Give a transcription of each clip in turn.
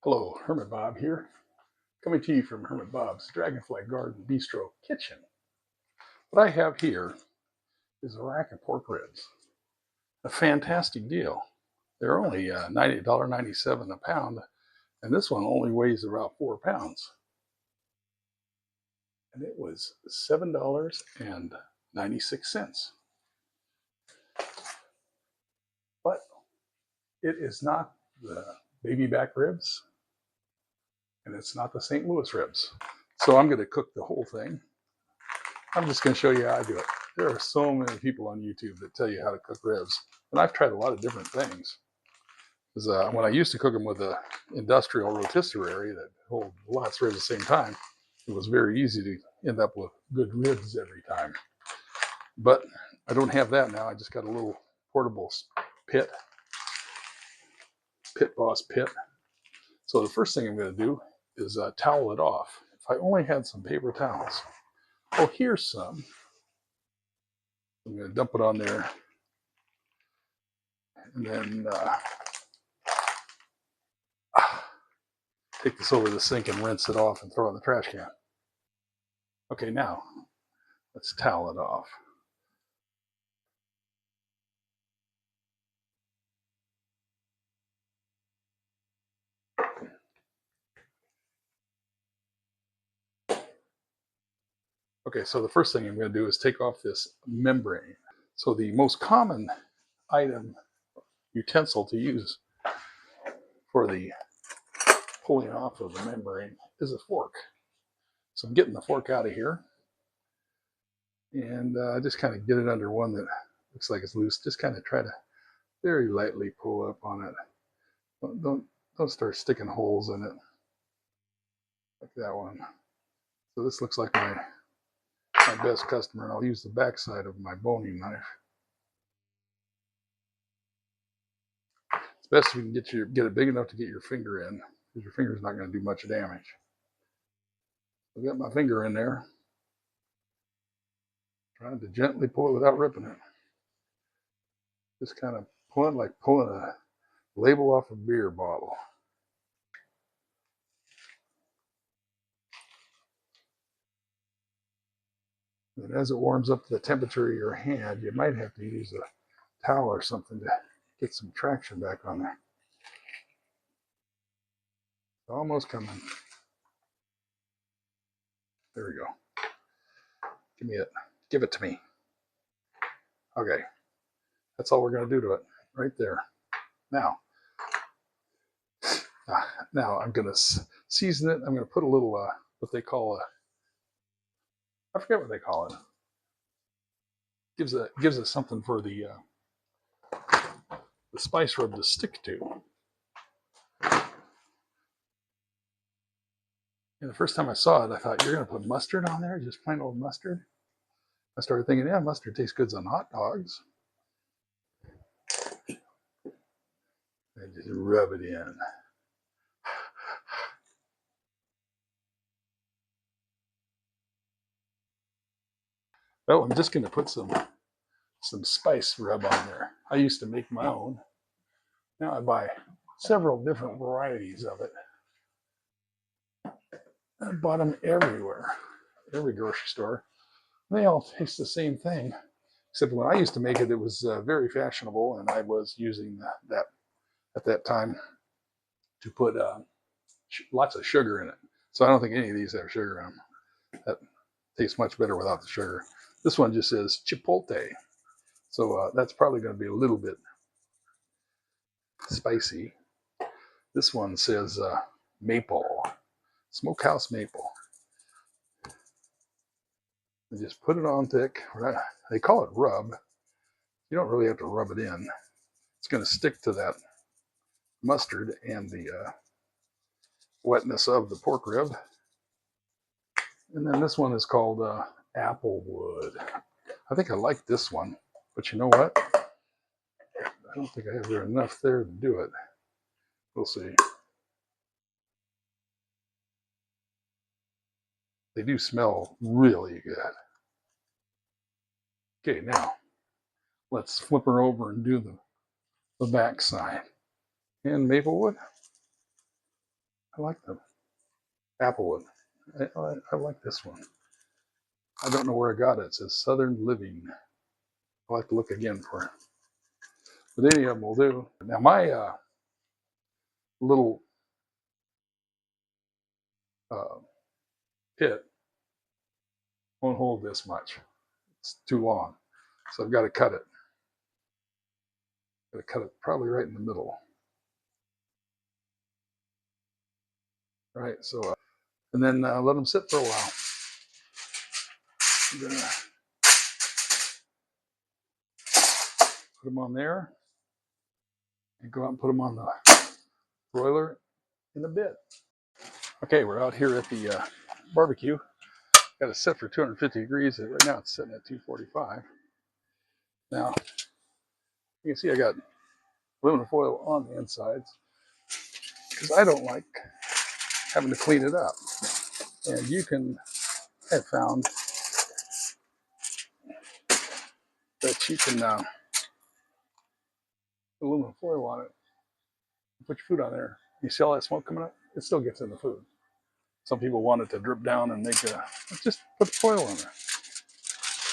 Hello, Hermit Bob here, coming to you from Hermit Bob's Dragonfly Garden Bistro Kitchen. What I have here is a rack of pork ribs. A fantastic deal. They're only $90.97 a pound, and this one only weighs about 4 pounds. And it was $7.96. But it is not the baby back ribs, and it's not the St. Louis ribs. So I'm going to cook the whole thing. I'm just going to show you how I do it. There are so many people on YouTube that tell you how to cook ribs, and I've tried a lot of different things. Because when I used to cook them with an industrial rotisserie that hold lots of ribs at the same time, it was very easy to end up with good ribs every time. But I don't have that now. I just got a little portable pit boss pit. So the first thing I'm going to do is towel it off. If I only had some paper towels. Oh, here's some. I'm going to dump it on there. And then take this over the sink and rinse it off and throw it in the trash can. Okay, now let's towel it off. Okay, so the first thing I'm going to do is take off this membrane. So the most common utensil to use for the pulling off of the membrane is a fork. So I'm getting the fork out of here, and just kind of get it under one that looks like it's loose. Just kind of try to very lightly pull up on it. Don't start sticking holes in it like that one. So this looks like my best customer, and I'll use the back side of my boning knife. It's best if you can get it big enough to get your finger in, because your finger's not going to do much damage. I've got my finger in there, trying to gently pull it without ripping it. Just kind of pulling like pulling a label off a beer bottle. And as it warms up to the temperature of your hand, you might have to use a towel or something to get some traction back on there. It's almost coming. There we go. Give me it. Give it to me. Okay. That's all we're going to do to it. Right there. Now I'm going to season it. I'm going to put a little, what they call I forget what they call it. Gives it something for the spice rub to stick to. And the first time I saw it, I thought, you're going to put mustard on there? Just plain old mustard? I started thinking, yeah, mustard tastes good on hot dogs. And just rub it in. Oh, I'm just going to put some spice rub on there. I used to make my own. Now I buy several different varieties of it. I bought them everywhere, every grocery store. They all taste the same thing, except when I used to make it, it was very fashionable, and I was using that at that time to put lots of sugar in it. So I don't think any of these have sugar in them. That tastes much better without the sugar. This one just says chipotle. So that's probably going to be a little bit spicy. This one says maple, smokehouse maple. And just put it on thick. They call it rub. You don't really have to rub it in. It's going to stick to that mustard and the wetness of the pork rib. And then this one is called Applewood. I think I like this one, but you know what? I don't think I have enough there to do it. We'll see. They do smell really good. Okay, now let's flip her over and do the back side. And Maplewood. I like the apple one. I like this one. I don't know where I got it. It says Southern Living. I'll have to look again for it. But any of them will do. Now my little pit won't hold this much. It's too long. So I've got to cut it. Got to cut it probably right in the middle. Right, so, and then let them sit for a while. I'm gonna put them on there and go out and put them on the broiler in a bit. Okay, we're out here at the barbecue. Got it set for 250 degrees. Right now it's sitting at 245. Now, you can see I got aluminum foil on the insides because I don't like having to clean it up. And you can have found that you can aluminum foil on it, put your food on there, you see all that smoke coming up, it still gets in the food. Some people want it to drip down and make just put the foil on there.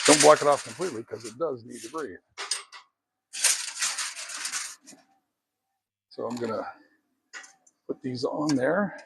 Don't block it off completely because it does need to breathe. So I'm gonna put these on there.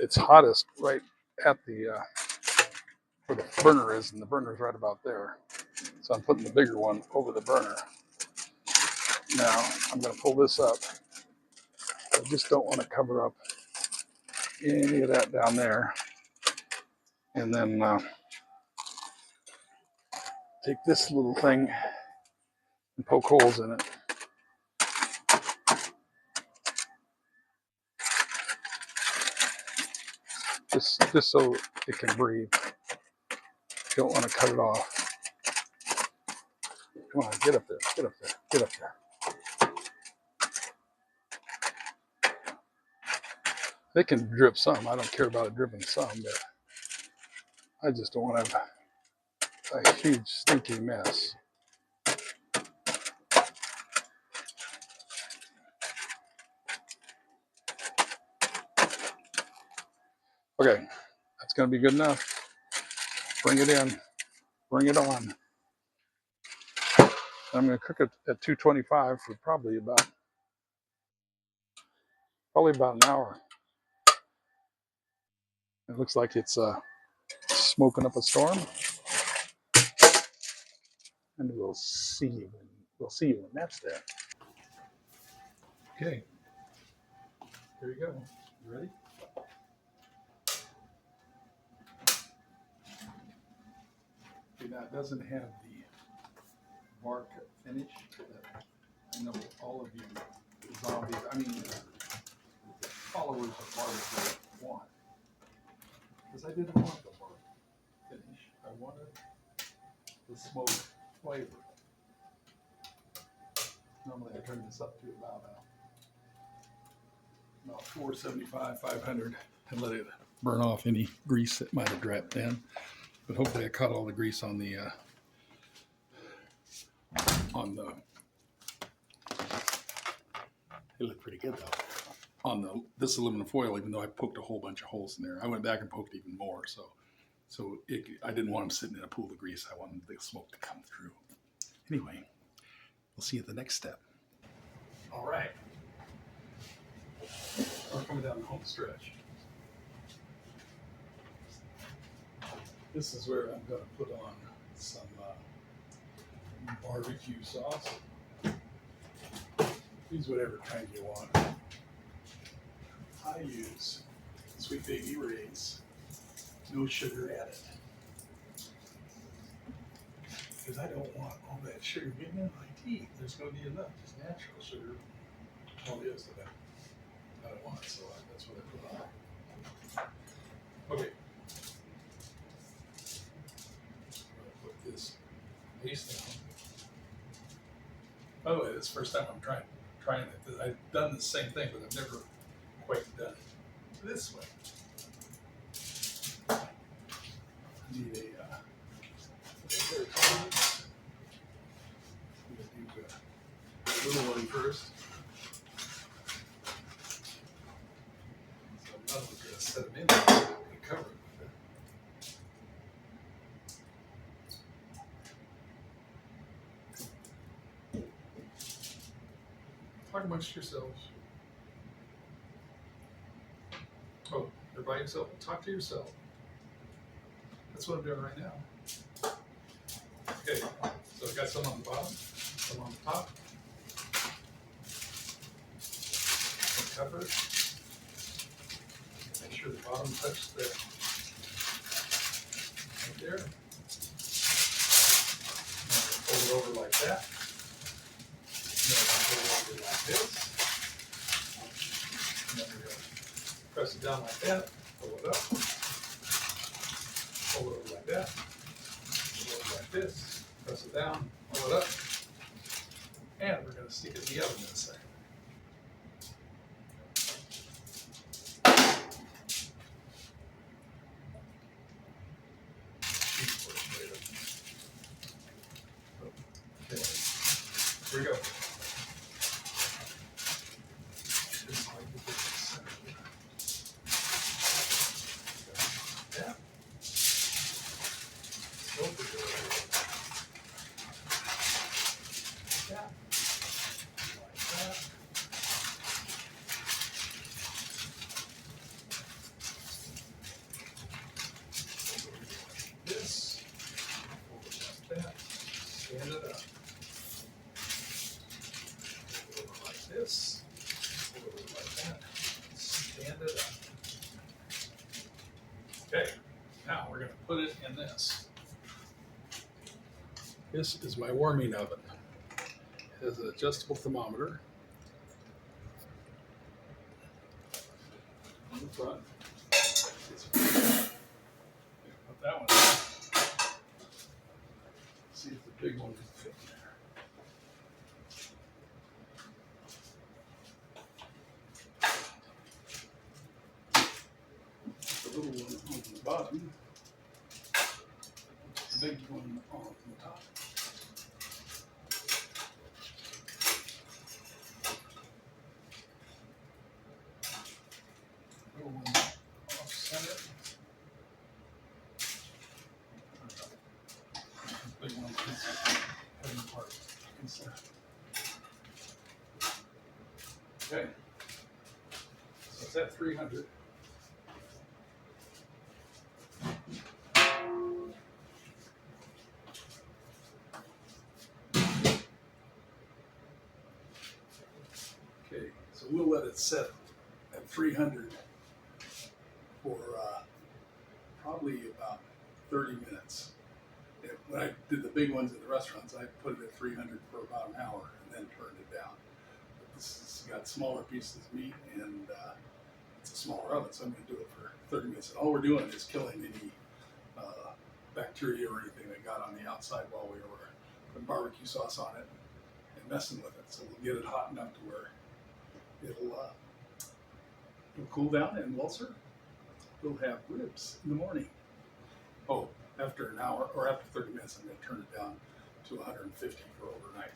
It's hottest right at the where the burner is, and the burner is right about there. So I'm putting the bigger one over the burner. Now I'm going to pull this up. I just don't want to cover up any of that down there. And then take this little thing and poke holes in it. Just so it can breathe. Don't want to cut it off. Come on, get up there, get up there, get up there. They can drip some. I don't care about it dripping some, but I just don't want to have a huge stinky mess. Okay, that's going to be good enough. Bring it in, bring it on. I'm going to cook it at 225 for probably about an hour. It looks like it's smoking up a storm, and we'll see you when that's there. Okay, here you go. You ready? Okay, now it doesn't have the bark finish that I know all of you zombies, followers of barbecue want. Because I didn't want the bark finish. I wanted the smoke flavor. Normally I turn this up to about 475, 500 and let it burn off any grease that might have dropped in. But hopefully I caught all the grease on the it looked pretty good though. On this aluminum foil, even though I poked a whole bunch of holes in there. I went back and poked even more, so I didn't want them sitting in a pool of grease. I wanted the smoke to come through. Anyway, we'll see you at the next step. All right. We're coming down the home stretch. This is where I'm going to put on some barbecue sauce. Use whatever kind you want. I use Sweet Baby Ray's, no sugar added. Because I don't want all that sugar getting in my teeth. There's going to be enough, just natural sugar. All the other stuff I don't want, so that's what I put on. Okay. I'm going to put this paste down. By the way, this is the first time I'm trying it. I've done the same thing, but I've never quite done it this way. I need a There it is. I'm going to do the little one first. So I'm not going to set them in. I'm going to cover it with it. Talk amongst yourselves. Oh, you're by yourself. Talk to yourself. That's what I'm doing right now. Okay, so I've got some on the bottom, some on the top. Cover it. Make sure the bottom touches the right there. Fold it over like that. Then fold it over like this. And then we're going to press it down like that. Pull it up. Fold it over like that. Fold it over like this. Press it down. Pull it up. And we're going to stick it in the oven in a second. Okay, here we go. Yeah. Yeah. Like that. This. Like that. Stand it up. Like this. Like that. Stand it up. Okay, now we're going to put it in this. This is my warming oven. It has an adjustable thermometer on the front. Put that one in. See if the big one can fit in there. The little one on the bottom, the big one on the top. Little one off center. Big one is heading part inside. Okay, so it's at 300. Okay, so we'll let it set at 300 for probably about 30 minutes. When I did the big ones at the restaurants, I put it at 300 for about an hour and then turned it down. But this has got smaller pieces of meat and it's a smaller oven, so I'm going to do it for 30 minutes. And all we're doing is killing any bacteria or anything that got on the outside while we were putting barbecue sauce on it and messing with it. So we'll get it hot enough to where it'll cool down, and we'll have ribs in the morning. Oh, after an hour or after 30 minutes, I'm going to turn it down to 150 for overnight.